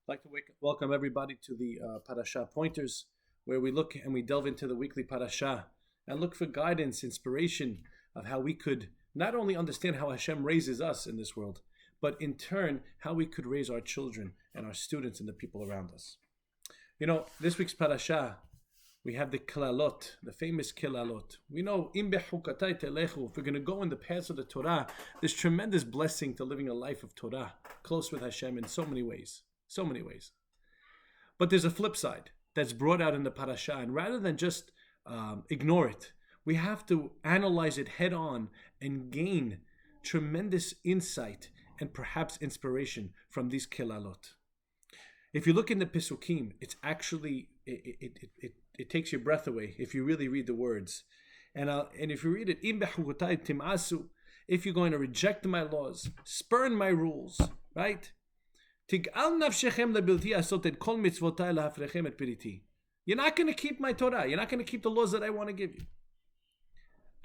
I'd like to welcome everybody to the Parasha Pointers, where we look and we delve into the weekly Parasha and look for guidance, inspiration of how we could not only understand how Hashem raises us in this world, but in turn, how we could raise our children and our students and the people around us. You know, this week's Parasha, we have the Kilalot, the famous Kilalot. We know, Behar-Behukotai Derasha, if we're going to go in the paths of the Torah, there's tremendous blessing to living a life of Torah, close with Hashem in so many ways. So many ways. But there's a flip side that's brought out in the parasha, and rather than just ignore it, we have to analyze it head on and gain tremendous insight and perhaps inspiration from these kilalot. If you look in the Pisukim, it's actually, it takes your breath away if you really read the words. And if you read it, if you're going to reject my laws, spurn my rules, right? You're not going to keep my Torah. You're not going to keep the laws that I want to give you.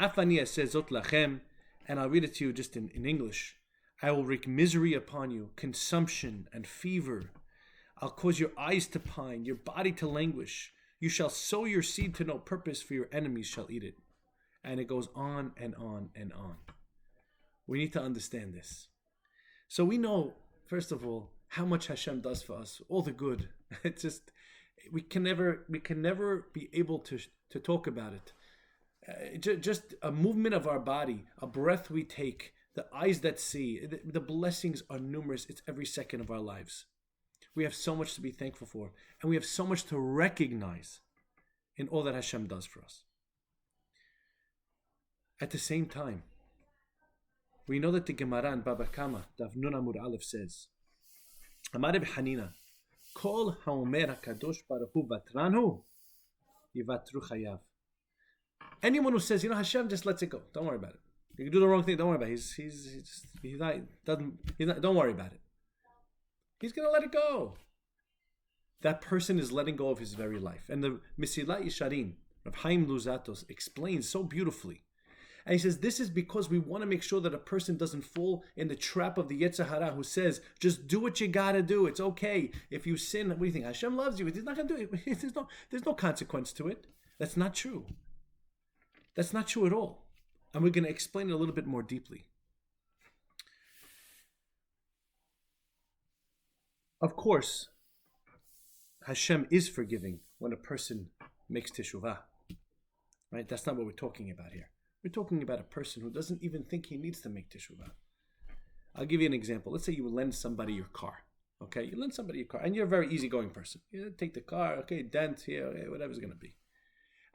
Afaniya says, Zot lachem, and I'll read it to you just in English. I will wreak misery upon you, consumption and fever. I'll cause your eyes to pine, your body to languish. You shall sow your seed to no purpose, for your enemies shall eat it. And it goes on and on and on. We need to understand this. So we know, first of all, how much Hashem does for us, all the good. It's just, we can never be able to talk about it. Just a movement of our body, a breath we take, the eyes that see, the blessings are numerous. It's every second of our lives. We have so much to be thankful for, and we have so much to recognize in all that Hashem does for us. At the same time, we know that the Gemara in Baba Kama, Daf Nun Amud Aleph says, Amar Reb Hanina, Kol haomer HaKadosh Baruch Hu vatranhu, yivatru chayav. Anyone who says, Hashem just lets it go. Don't worry about it. You can do the wrong thing. Don't worry about it. Don't worry about it. He's going to let it go. That person is letting go of his very life. And the Mesilat Yesharim, Rav Chaim Luzatos, explains so beautifully. And he says, this is because we want to make sure that a person doesn't fall in the trap of the Yetzer Hara who says, just do what you got to do. It's okay. If you sin, what do you think? Hashem loves you. He's not going to do it. There's no consequence to it. That's not true. That's not true at all. And we're going to explain it a little bit more deeply. Of course, Hashem is forgiving when a person makes teshuvah. Right? That's not what we're talking about here. We're talking about a person who doesn't even think he needs to make teshuvah. I'll give you an example. Let's say you lend somebody your car. Okay, you lend somebody your car, and you're a very easygoing person. You take the car, okay, dent here, okay, whatever's going to be.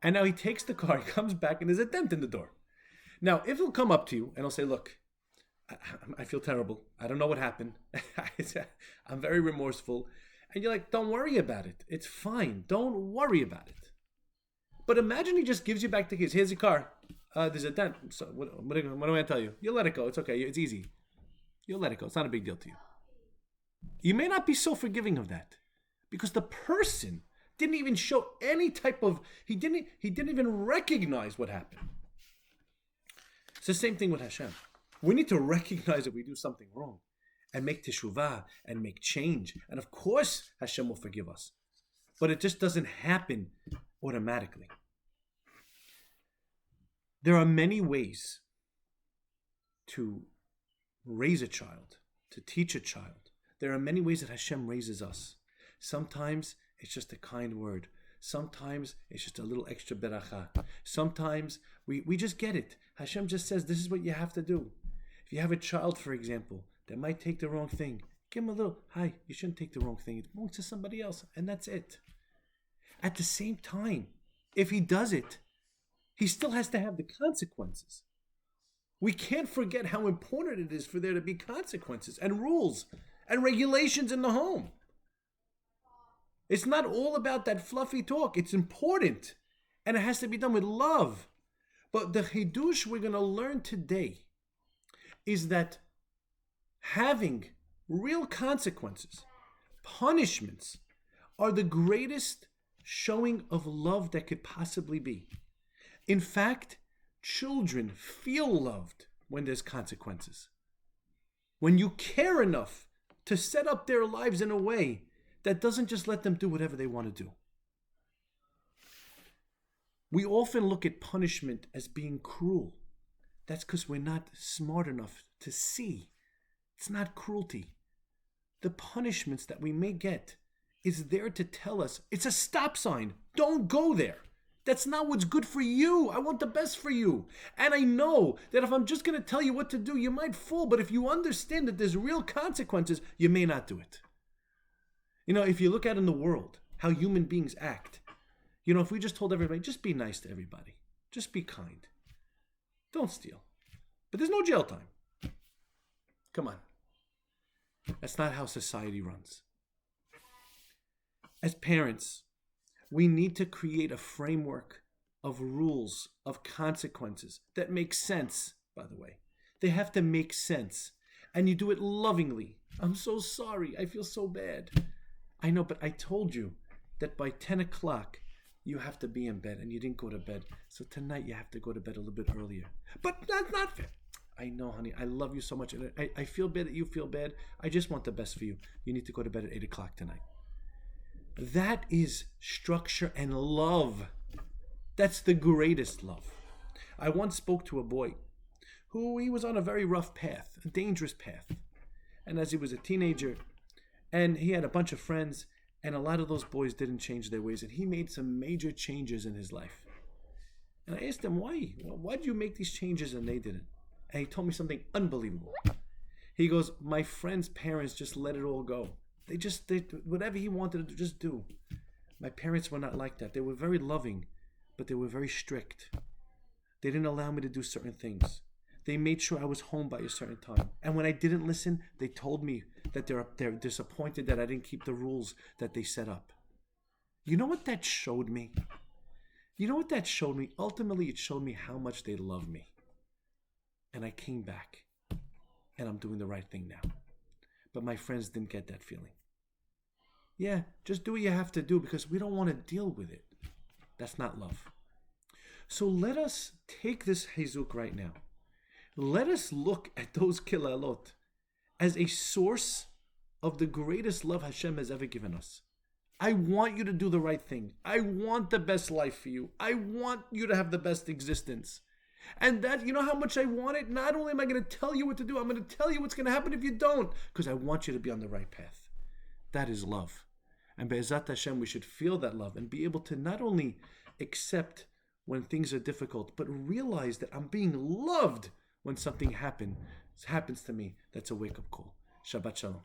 And now he takes the car, he comes back, and there's a dent in the door. Now, if he'll come up to you and he'll say, look, I feel terrible. I don't know what happened. I'm very remorseful. And you're like, don't worry about it. It's fine. Don't worry about it. But imagine he just gives you back the keys. Here's your car. There's a dent. So what am I going to tell you? You'll let it go. It's okay. It's easy. You'll let it go. It's not a big deal to you. You may not be so forgiving of that because the person didn't even show any type of, he didn't even recognize what happened. It's the same thing with Hashem. We need to recognize that we do something wrong and make teshuvah and make change. And of course, Hashem will forgive us. But it just doesn't happen automatically. There are many ways to raise a child, to teach a child. There are many ways that Hashem raises us. Sometimes it's just a kind word. Sometimes it's just a little extra beracha. Sometimes we just get it. Hashem just says, this is what you have to do. If you have a child, for example, that might take the wrong thing, give him a little, hi, you shouldn't take the wrong thing. It belongs to somebody else, and that's it. At the same time, if he does it, he still has to have the consequences. We can't forget how important it is for there to be consequences and rules and regulations in the home. It's not all about that fluffy talk. It's important, and it has to be done with love. But the chidush we're going to learn today is that having real consequences, punishments, are the greatest showing of love that could possibly be. In fact, children feel loved when there's consequences. When you care enough to set up their lives in a way that doesn't just let them do whatever they want to do. We often look at punishment as being cruel. That's because we're not smart enough to see. It's not cruelty. The punishments that we may get is there to tell us it's a stop sign. Don't go there. That's not what's good for you. I want the best for you. And I know that if I'm just going to tell you what to do, you might fall. But if you understand that there's real consequences, you may not do it. If you look out in the world, how human beings act, if we just told everybody, just be nice to everybody. Just be kind. Don't steal. But there's no jail time. Come on. That's not how society runs. As parents, we need to create a framework of rules, of consequences that make sense, by the way. They have to make sense. And you do it lovingly. I'm so sorry. I feel so bad. I know, but I told you that by 10 o'clock, you have to be in bed, and you didn't go to bed. So tonight, you have to go to bed a little bit earlier. But that's not fair. I know, honey. I love you so much. And I feel bad that you feel bad. I just want the best for you. You need to go to bed at 8 o'clock tonight. That is structure and love. That's the greatest love. I once spoke to a boy who he was on a very rough path, a dangerous path. And as he was a teenager, and he had a bunch of friends, and a lot of those boys didn't change their ways, and he made some major changes in his life. And I asked him, why? Why did you make these changes and they didn't? And he told me something unbelievable. He goes, my friend's parents just let it all go. They whatever he wanted to just do. My parents were not like that. They were very loving, but they were very strict. They didn't allow me to do certain things. They made sure I was home by a certain time. And when I didn't listen, they told me that they're disappointed that I didn't keep the rules that they set up. You know what that showed me? Ultimately, it showed me how much they love me. And I came back. And I'm doing the right thing now. But my friends didn't get that feeling. Yeah, just do what you have to do because we don't want to deal with it. That's not love. So let us take this Hizuk right now. Let us look at those kilalot as a source of the greatest love Hashem has ever given us. I want you to do the right thing. I want the best life for you. I want you to have the best existence. And that, you know how much I want it? Not only am I going to tell you what to do, I'm going to tell you what's going to happen if you don't. Because I want you to be on the right path. That is love. And Be'ezat Hashem, we should feel that love and be able to not only accept when things are difficult, but realize that I'm being loved when something happens to me. That's a wake-up call. Shabbat Shalom.